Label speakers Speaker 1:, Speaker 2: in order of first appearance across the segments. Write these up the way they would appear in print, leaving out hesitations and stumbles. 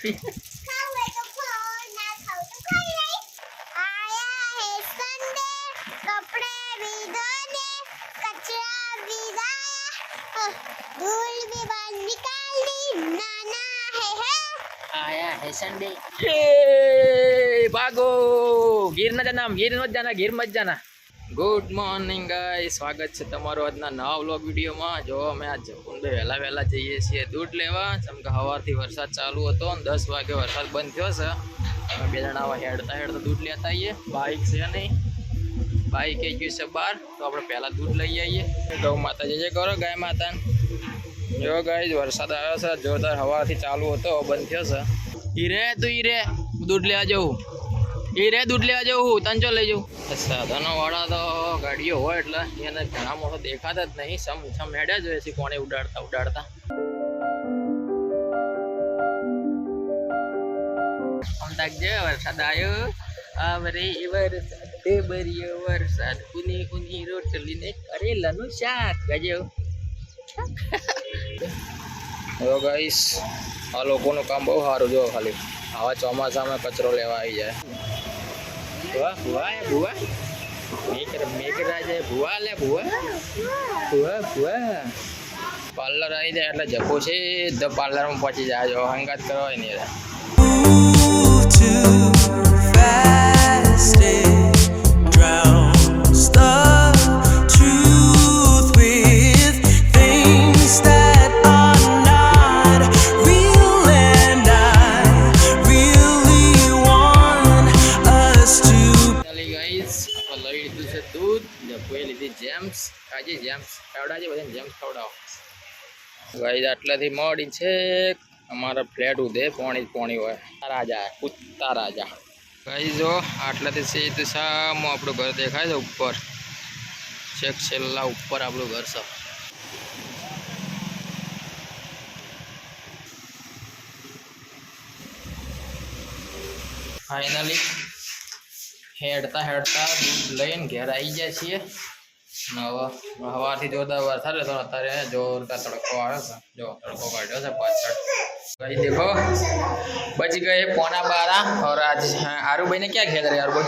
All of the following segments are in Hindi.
Speaker 1: काफी आया है संडे। भागो, गिर न जाना, गिर मत जाना, गिर मत जाना। गुड मॉर्निंग गाइस, स्वागत है तमारो આજના નવા વ્લોગ વિડીયોમાં। જો અમે આજ જપુંડે વહેલા વહેલા જઈએ છીએ દૂધ લેવા, કેમ કે સવારથી વરસાદ ચાલુ હતો અને 10 વાગે વરસાદ બંધ થયો છે। અમે બે જણા હેડતા હેડતા દૂધ લેતા આવીએ। બાઇક છે નહીં, બાઇક એ ગયું છે બહાર, તો આપણે પહેલાં દૂધ લઈ આવીએ। ગૌ માતા જય જય કરો ગાય માતા। જો ગાઈસ વરસાદ આવ્યો છે જોરદાર, સવારથી ચાલુ હતો બંધ થયો છે। હીરે તું હીરે દૂધ લેવા જવું, હીરે દૂધ લેવા જવું, તને જો લઈ જવું। સાધનો વાળા તો ગાડીઓ હોય એટલે એને ઘણા મોટો દેખાતા જ નહીં, સમ હેડ્યા જોઈએ છે કોણે ઉડાડતા ઉડાડતા। આમ તાકજે વરસાદ આવ્યો, આવરે વરસાદ ભર્યો વરસાદ, કુની કુની રોટલી ને કરેલાનું શાક ગજો। જો ગાઈસ આ લોકોનું કામ બહુ સારું, જો ખાલી આવા ચોમાસામાં કચરો લેવા આવી જાય। ભુવા ભુવા એ ભુવા મેઘરાજ એ ભુવા લે ભુવા ભુવા ભુવા પાર્લર આવી જાય એટલે જપો છે ધ પાર્લરમાં પહોંચી જાય। જો હંગાત કરવા નહીં दूध जपोए लीधी जेम्स काजी जेम्स खवड़ाजे बधे जेम्स खवड़ाओ। गाइस आटलाथी मोड़ी छे अमारा फ्लेट उदे पोणी पोणी होय राजा कुत्ता राजा। गाइस जो आटलाथी सीधું સામું આપણું ઘર દેખાય છે ઉપર, છેક છેલ્લા ઉપર આપણું ઘર છે। फाइनली हेडता हेडता दूध लईने घेर आई जाए छे। हवारथी जोरदार वरसाद तो अत्यारे जोरदार तड़को आवे छे। जो तड़को काढ्यो छे पाछळ भाई देखो बच गए 11:15। और आज आरू भाई ने क्या खेल रहे आरू भाई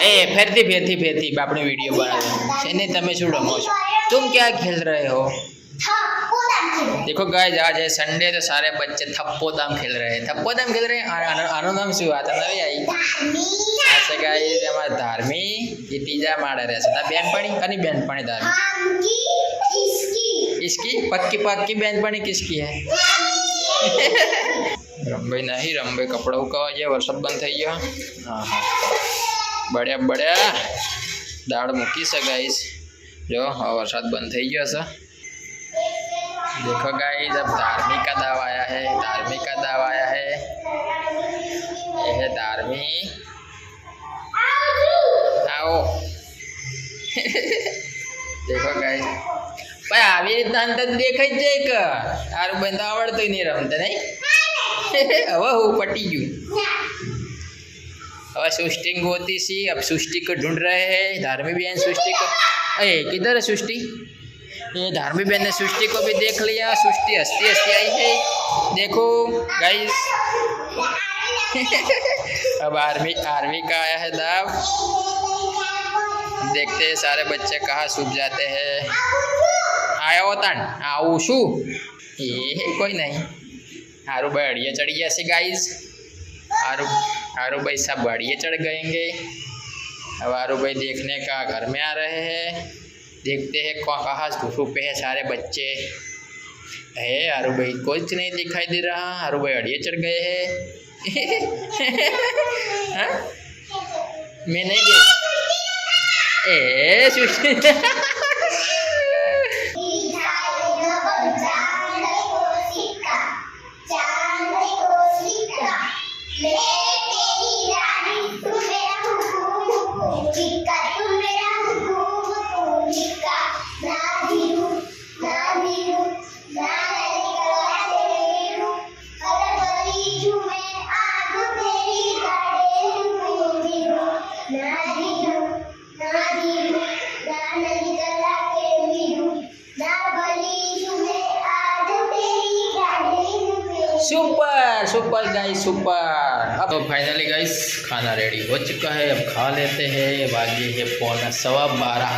Speaker 1: ए फेरती फेरती फेरती अपनी वीडियो बनावे ने तमे शुं रमो छो, तुम क्या खेल रहे हो? देखो गाइस आज है संडे तो सारे बच्चे थप्पो दाम खेल रहे हैं, थप्पो दाम खेल रहे हैं। आनो नाम શું વાત નવી आई आ से गाइस हमारा धार्मी ये तीजा माड़े रहे से बेनपणी कनी बेनपणी धार्मी इसकी पक्की पक्की बेनपणी किसकी है? रंबई नहीं रंबई कपड़ा का ये वरसाद बंद થઈ ગયો। हां हां बढ़िया बढ़िया दाड़ મૂકી છે गाइस। जो वरसाद बंद થઈ ગયો છે। देखो गाइस अब धार्मिक का दाव आया है, धार्मिक का दाव आया है। यह है धार्मी आओ देखो गाइस भाई આવી રીતના અંતર દેખાઈ જાય કે આરું બંધ આવડતું નહીં રમતા નહીં। હવે હું પટી ગયું। હવે सृष्टि होती सी, अब सृष्टि को ढूंढ रहे हैं धार्मी बहन सृष्टि को। ए किधर है सृष्टि? ये धार्मी बहन ने सृष्टि को भी देख लिया, सृष्टि हंसती हंसती आई है। देखो गाइस अब आर्मी आर्मी का आया है दाव। देखते हैं सारे बच्चे कहाँ सूख जाते हैं। आया होता आऊ शू ये कोई नहीं। आरू भाई अड़िया चढ़ गया से गाइस। आरू भाई सब अड़िए चढ़ गएंगे। अब आरू भाई देखने का घर में आ रहे हैं। देखते हैं कहाँ छुपे हैं सारे बच्चे। है आरू भाई कुछ नहीं दिखाई दे रहा, आरू भाई अड़िए चढ़ गए हैं। मैं नहीं देख ए सृष्टि सुपर गाइस सुपर। अब तो फाइनली गाइस खाना रेडी हो चुका है, अब खा लेते हैं। वागे है 11:15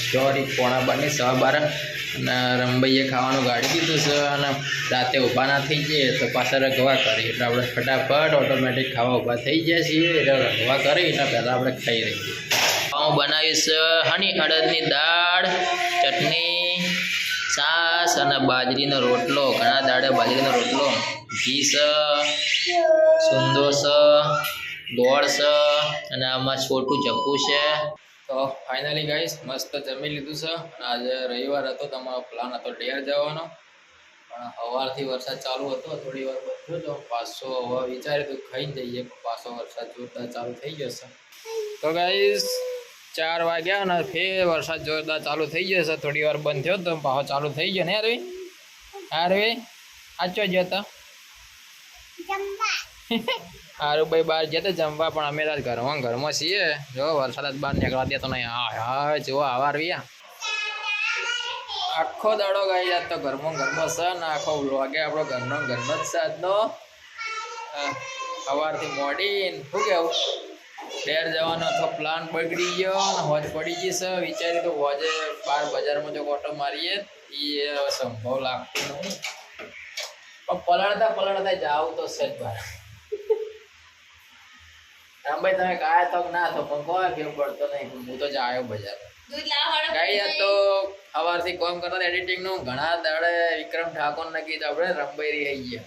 Speaker 1: सॉरी 11:12 અને રંભાઈએ ખાવાનું ગાળી દીધું છે અને રાતે ઊભા ના થઈ જઈએ તો પાછા રગવા કરી એટલે આપણે ફટાફટ ઓટોમેટિક ખાવા ઊભા થઈ જાય છીએ એટલે રગવા કરી એટલે પહેલાં આપણે ખાઈ રહીએ। હું બનાવીશ હની અડદની દાળ, ચટણી, છાશ અને બાજરીનો રોટલો। ઘણા દાડે બાજરીનો રોટલો, ઘી છે, સુંદો છે, ગોળ છે અને આમાં છોટું ચપ્પુ છે। તો ફાઇનલી ગાઈસ મસ્ત જમી લીધું છે। આજે રવિવાર હતો તો અમારો પ્લાન હતો ડેર જવાનો, પણ સવારથી વરસાદ ચાલુ હતો, થોડી વાર બચ્યો તો પાછો હવે વિચાર્યું તો ખાઈને જઈએ, પણ પાછો વરસાદ જોરદાર ચાલુ થઈ જશે। તો ગાઈસ 4 વાગ્યા અને ફેર વરસાદ જોરદાર ચાલુ થઈ જશે। થોડી વાર બંધ થયો તો પાછો ચાલુ થઈ ગયો ને અરવી? અરવી આચો ગયો તો હારું ભાઈ બહાર જતો જમવા, પણ અમે તાર ઘરમાં છીએ। જો વરસાદ જ બહાર નીકળવા દે તો નહીં। હા જો આવા રવિયા આખો દાડો ગાઈ જાત તો ઘરમાં છે ને આખો વ્લોગે આપણો ઘરનો જ છે આજનો। સવારથી મોડીને શું કહેવું ડેર જવાનો તો પ્લાન બગડી ગયો અને હોજ પડી ગઈ છે। વિચાર્યું તો હોજે બહાર બજારમાં જો ઓટો મારીએ એ સંભવ લાગતું નહીં, પણ પલળતા જાવ તો સજ બહાર। રામભાઈ તમે કાયા તો ના થો પણ કોઈ કેવું પડતો નહીં, હું તો જાયો બજાર ગાઈ તો સવારથી કામ કરતા એડિટિંગ નું। ઘણા દાડે વિક્રમ ઠાકોર ને કીધું આપણે રંભાઈ રહી ગયા।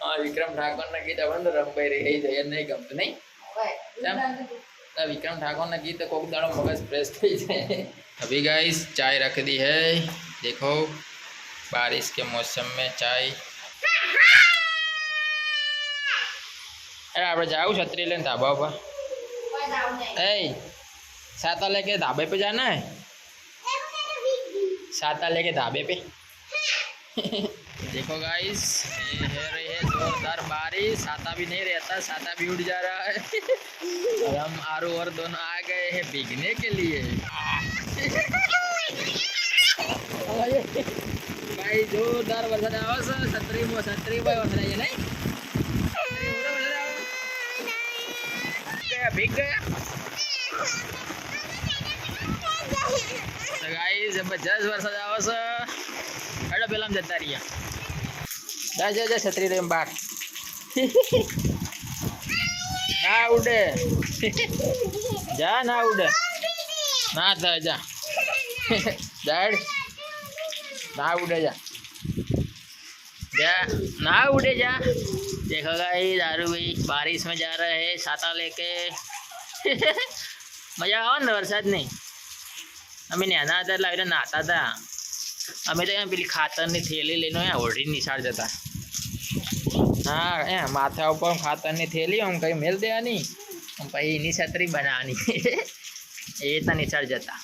Speaker 1: હા વિક્રમ ઠાકોર ને કીધું આપણે તો રંભાઈ રહી જાય નહીં ગમતું નહીં। विक्रम ठाकुर ने की तो कोक दाड़ो मगज फ्रेश थी जाए। अभी गाइस चाय रख दी है, देखो बारिश के मौसम में चाय। आप जाओ छतरी लेने ढाबा पर, छाता लेके ढाबे पे जाना है, छाता लेके ढाबे पे। देखो गाइस ये है रही है जोरदार बारिश, छाता भी नहीं रहता, छाता भी उड़ जा रहा है। और हम आरू और दोनों आ गए हैं भीगने के लिए। भाई जोरदार वरसाद आवे छे, छतरी भाई वरसाद आई नहीं भीग गया। तो गाइस जबरदस्त वरसाद आवे छे, हेडो पेला में जता रहिया। जा छतरी रे बार ना उड़े जा ना उड़े ना था जा डैड ना उड़े जा ना उड़े जा। देखो गाइस दारू भाई बारिश में जा रहे हैं छाता लेके। मजा आओ ना वरसाद नहीं। अमे नाना था એટલે નાતા હતા અમે તો પેલી ખાતરની થેલી લઈને ઓઢી નિશાળ જતા। हाँ माथा ऊपर खातરની થેલી हम कहीं मेल देવાની પછી એની છત્રી બનાવવાની એ રીતના નિશાળ જતા।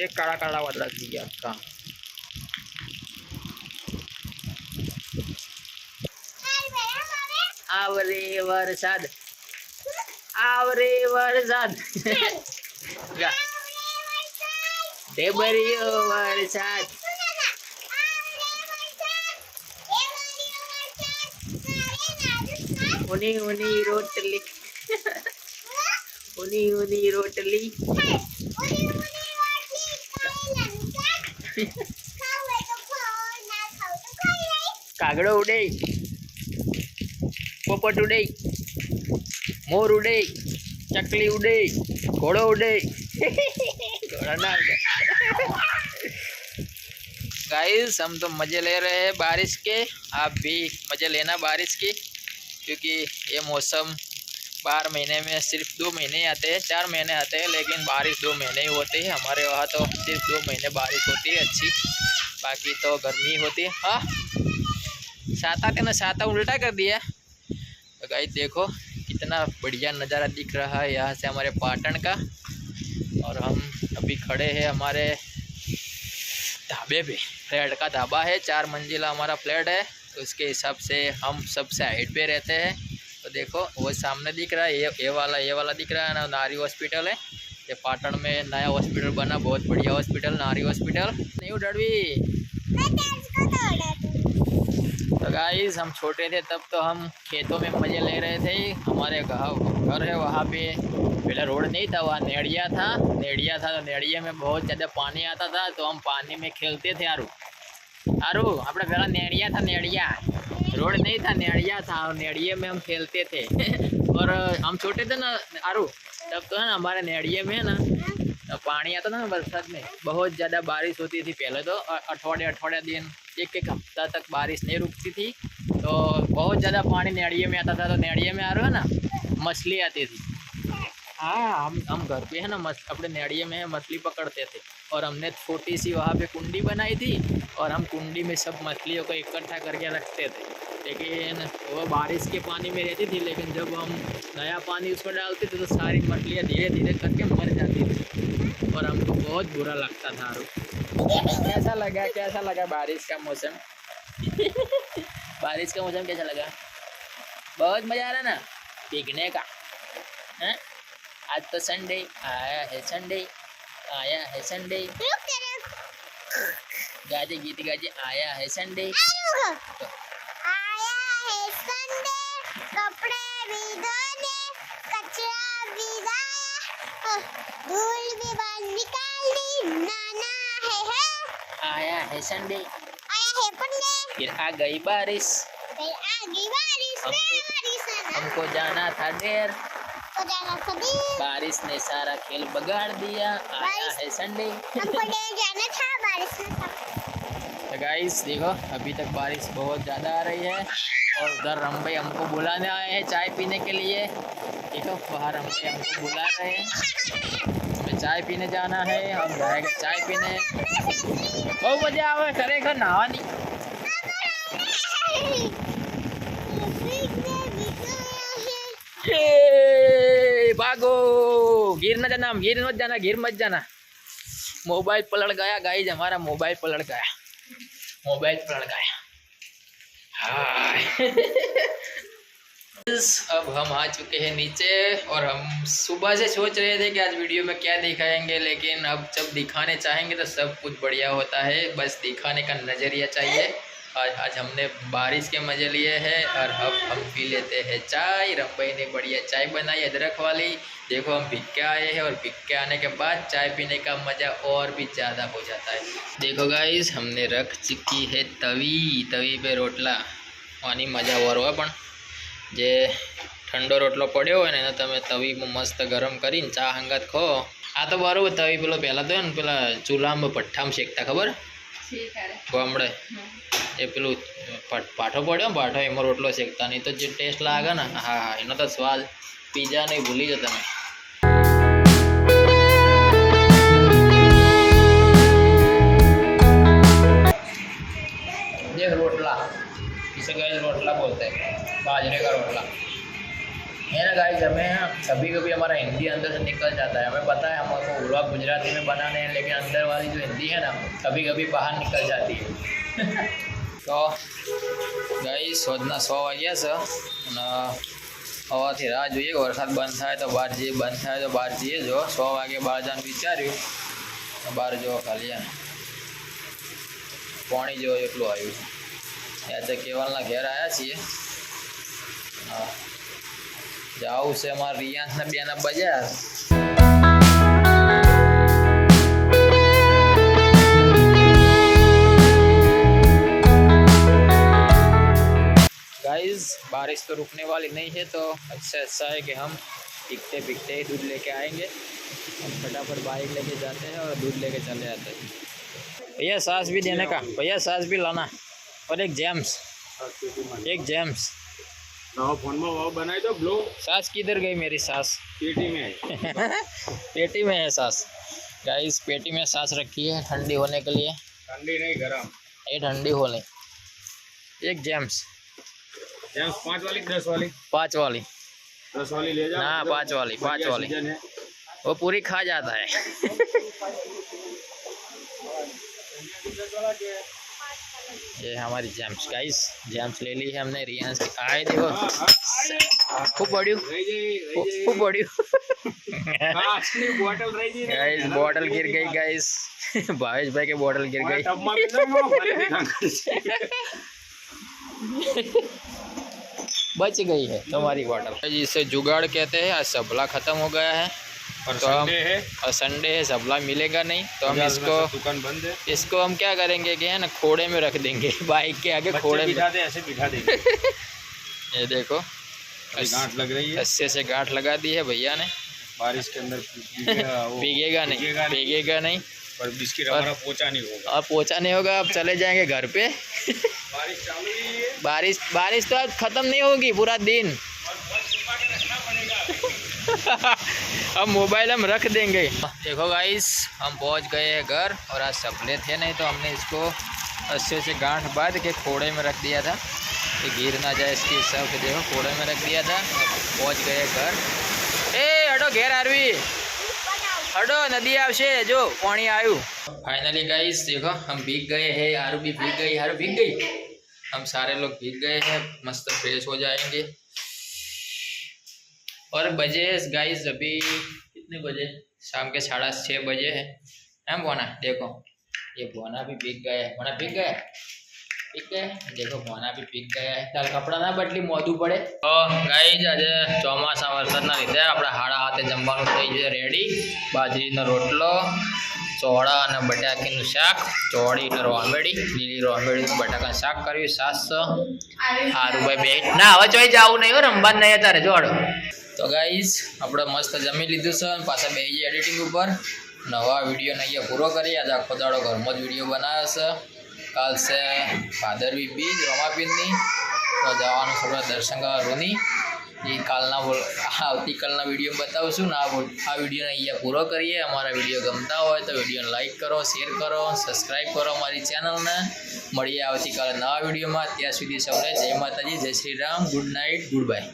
Speaker 1: એક કાળા કાળા વાદળા થઈ ગયા આખા। આવરે વરસાદ ઢેબરિયો વરસાદ ऊनी ऊनी रोटली ऊनी ऊनी रोटली कागड़ो उड़े, पोपट उड़े, मोर उड़े, चकली उड़े, घोड़ो उड़े। घोड़ा ना उड़े। गाइस हम तो मजे ले रहे हैं बारिश के, आप भी मजे लेना बारिश की, क्योंकि ये मौसम 12 महीने में सिर्फ 2 महीने आते हैं, 4 महीने आते हैं, लेकिन बारिश 2 महीने ही होती है। हमारे वहाँ तो सिर्फ 2 महीने बारिश होती है अच्छी, बाकी तो गर्मी होती है। हाँ छाता के ना छाता उल्टा कर दिया। तो गाइस देखो कितना बढ़िया नज़ारा दिख रहा है यहाँ से हमारे पाटन का। और हम अभी खड़े हैं हमारे ढाबे पे, फ्लैट का ढाबा है, 4 मंजिला हमारा फ्लैट है, तो उसके हिसाब से हम सबसे हाइट पे रहते हैं। तो देखो वो सामने दिख रहा है ये वाला दिख रहा है ना, नारी हॉस्पिटल है। ये पाटन में नया हॉस्पिटल बना, बहुत बढ़िया हॉस्पिटल, नारी हॉस्पिटल। नहीं उड़वी तो गाइस हम छोटे थे तब तो हम खेतों में मज़े ले रहे थे। हमारे घर है वहाँ पे पहले रोड नहीं था, वहाँ नेड़िया था तो नेड़िया में बहुत ज़्यादा पानी आता था, तो हम पानी में खेलते थे। आरू अपने पहला नेड़िया था, नेड़िया रोड नहीं था, नेड़िया था और नेड़िए में हम खेलते थे। और हम छोटे थे ना आरू, तब तो है ना हमारे नेड़िए में है ना तो पानी आता था ना बरसात में, बहुत ज़्यादा बारिश होती थी। पहले तो अठवाडिया दिन एक हफ्ता तक बारिश नहीं रुकती थी, तो बहुत ज़्यादा पानी नेड़िए में आता था। तो नेड़िए में आ रहा है ना मछली आती थी। हाँ, हम घर पे है ना अपने नेड़िए में मछली पकड़ते थे, और हमने छोटी सी वहाँ पे कुंडी बनाई थी, और हम कुंडी में सब मछलियों को इकट्ठा करके रखते थे। लेकिन वो बारिश के पानी में रहती थी, लेकिन जब हम नया पानी उसमें डालते थे तो सारी मछलियाँ धीरे धीरे करके मर जाती थी, और हमको बहुत बुरा लगता था। कैसा लगा बारिश का मौसम? बारिश का मौसम कैसा लगा? बहुत मज़ा आ रहा ना भीगने का। है आज तो संडे आया है, संडे गाजे गीत गाजे आया है संडे,
Speaker 2: कपड़े भी धोने, कचरा भी लाया, धूल भी बाहर निकालनी, नाना है
Speaker 1: आया है संडे,
Speaker 2: आया है पंडे,
Speaker 1: फिर आ गई बारिश, हमको जाना था देर, बारिश ने सारा खेल बगाड़ दिया, आया है संडे,
Speaker 2: हमको देर जाना था, बारिश ने सब।
Speaker 1: तो गाइस देखो अभी तक बारिश बहुत ज़्यादा आ रही है, और उधर रम भाई हमको बुलाने आए हैं चाय पीने के लिए। देखो बाहर रम भाई हमको बुला रहे हैं, हमें चाय पीने जाना है, हम जाएंगे चाय पीने। बहुत मजा आवे खरेखर नहावा नहीं। भागो, गिर मत जाना। मोबाइल पलट गया गाइस, हमारा मोबाइल पलट गया। अब हम आ चुके हैं नीचे, और हम सुबह से सोच रहे थे कि आज वीडियो में क्या दिखाएंगे, लेकिन अब जब दिखाने चाहेंगे तो सब कुछ बढ़िया होता है, बस दिखाने का नज़रिया चाहिए। आज हमने बारिश के मज़े लिए हैं, और अब हम पी लेते हैं चाय। रंबाई ने बढ़िया चाय बनाई अदरक वाली। देखो हम भीग के आए हैं, और भीग के आने के बाद चाय पीने का मज़ा और भी ज़्यादा हो जाता है। देखो गाइस हमने रख चुकी है तवी पे रोटला, आनी मजा वरवा पण जे ठंडो रोटलो पड़्यो होय ने तमे तवी में मस्त गरम करीने चा हंगात खो। आ तो बराबर तवी पेलो पहला तो ने पेला चूल्हा में भट्ठा में शेकता, खबर गामड़े ए पेलू पाठो पड़ो एम रोटलो शेकता, नहीं तो जो टेस्ट लागे ना, हाँ एनो तो स्वाद पीजा नहीं भूली जाओ तमे। देख रोटला, इसे गाइस रोटला बोलते हैं, बाजरे का रोटला है ना गाइस। हमें कभी कभी हमारा हिंदी अंदर से निकल जाता है, हमें पता है हमको व्लॉग गुजराती में बनाने हैं, लेकिन अंदर वाली जो हिंदी है ना कभी कभी बाहर निकल जाती है। तो गाइस सोजना 100 वाग्या છે, અને હવાથી રાહ જોઈએ વરસાદ બંધ થાય તો બહાર જઈએ, બંધ થાય તો બહાર જઈએ। જો 100 વાગે બહાર જવાનું વિચાર્યું, બહાર જો ખાલી પાણી જો એટલું આવ્યું છે। ત્યાં તો કેવલના ઘેર આવ્યા છીએ, જાવું છે અમારા રિયાન્સના બેના બજાર। गाइस बारिश तो रुकने वाली नहीं है, तो अच्छा है कि हम भीगते भीगते ही दूध लेके आएंगे। हम फटाफट बाइक लेके जाते हैं और दूध लेके चले जाते हैं। भैया सास भी देने का, भैया सास भी लाना, और एक जेम्स
Speaker 3: फोन में वो बनाई दो ब्लो।
Speaker 1: सास किधर गई मेरी सास?
Speaker 3: पेटी में है।
Speaker 1: पेटी में है सास। गाइस पेटी में सास रखी है ठंडी होने के लिए।
Speaker 3: ठंडी नहीं गरम,
Speaker 1: ये ठंडी होने। एक जेम्स
Speaker 3: 5 वाली 10 वाली
Speaker 1: 5 वाली
Speaker 3: 10 वाली ले जाओ
Speaker 1: ना, 5 वाली वो पूरी खा जाता है। ये हमारी जेम्स गाइस, जेम्स ले ली है हमने रियांस की। आए देखो खूब बड़ी गाइस, बॉटल गिर गई गाइस। भावेश भाई के बॉटल गिर गई। बच गई है तुम्हारी बॉटल। जिसे जुगाड़ कहते हैं। आज सबला खत्म हो गया है
Speaker 3: और
Speaker 1: तो हम
Speaker 3: संडे है,
Speaker 1: और संडे है, सबला मिलेगा नहीं तो हम
Speaker 3: बाजार में
Speaker 1: इसको
Speaker 3: सब दुकान बंद है।
Speaker 1: इसको हम क्या करेंगे कि है ना खोड़े में रख देंगे बाइक के आगे खोड़े
Speaker 3: बच्चे
Speaker 1: में।
Speaker 3: बिठा दे, ऐसे बिठा देंगे।
Speaker 1: ये देखो
Speaker 3: अभी गांठ लग रही है,
Speaker 1: रस्से से गांठ लगा दी है भैया ने।
Speaker 3: बारिश के अंदर
Speaker 1: भीगेगा नहीं
Speaker 3: और बिस्किट हमारा पोचा नहीं होगा।
Speaker 1: अब पोछा नहीं होगा। अब चले जाएंगे घर पे।
Speaker 3: बारिश चालू ही है,
Speaker 1: बारिश तो आज खत्म नहीं होगी पूरा दिन। अब मोबाइल हम रख देंगे। देखो गाइस हम पहुंच गए हैं घर और आज सपले थे नहीं तो हमने इसको रस्से से गांठ बांध के खोड़े में रख दिया था कि गिर ना जाए इसके हिसाब से। देखो खोड़े में रख दिया था। अब पहुंच गए घर। ए हटो घेर आरवी हटो नदी आवशे जो पानी आयु। फाइनली गाइस देखो हम भीग गए हैं। आरू भी भीग गई, आरू भीग गई। हम सारे लोग भीग गए हैं, मस्त फ्रेश हो जाएंगे। और बजे गाइस अभी कितने बजे? शाम के 6:30 बजे है। हम बोना देखो ये बोना भी भीग गया है। बोना भीग गया देखो बोना भी भीग गया है। चाल कपड़ा ना बदली मोदू पड़े। तो गाइस आज ચોમાસા વરસાદના લીધે આપણે હાડા હાથે જમવાનું થઈ જાય રેડી। બાજરીનો રોટલો, ચોળા અને બટાકાનું શાક, ચોળી એટલે રોમેડી, લીલી રોમેડીનું બટાકાનું શાક કર્યું, સાસ હારુભાઈ બે ના હવે ચોઈ જવું નહીં હો, રમવા નહીં અત્યારે જોડો। તો ગાઈસ આપણે મસ્ત જમી લીધું છે અને પાછા બેસી જઈએ એડિટિંગ ઉપર। નવા વિડીયોને અહીંયા પૂરો કરીએ। આજે આખો દાડો ઘરમાં જ વિડીયો બનાવ્યો છે। કાલ છે ભાદરવી બીજ રોમાપીરની તો જવાનું છે દર્શન કરવા રૂની। એ આવતીકાલના વિડીયો બતાવશું ને આ વિડીયોને અહીંયા પૂરો કરીએ। અમારા વિડીયો ગમતા હોય તો વિડીયોને લાઈક કરો, શેર કરો, સબસ્ક્રાઈબ કરો અમારી ચેનલને। મળીએ આવતીકાલે નવા વિડીયોમાં। ત્યાં સુધી સૌને જય માતાજી, જય Shri Ram, good night, good bye.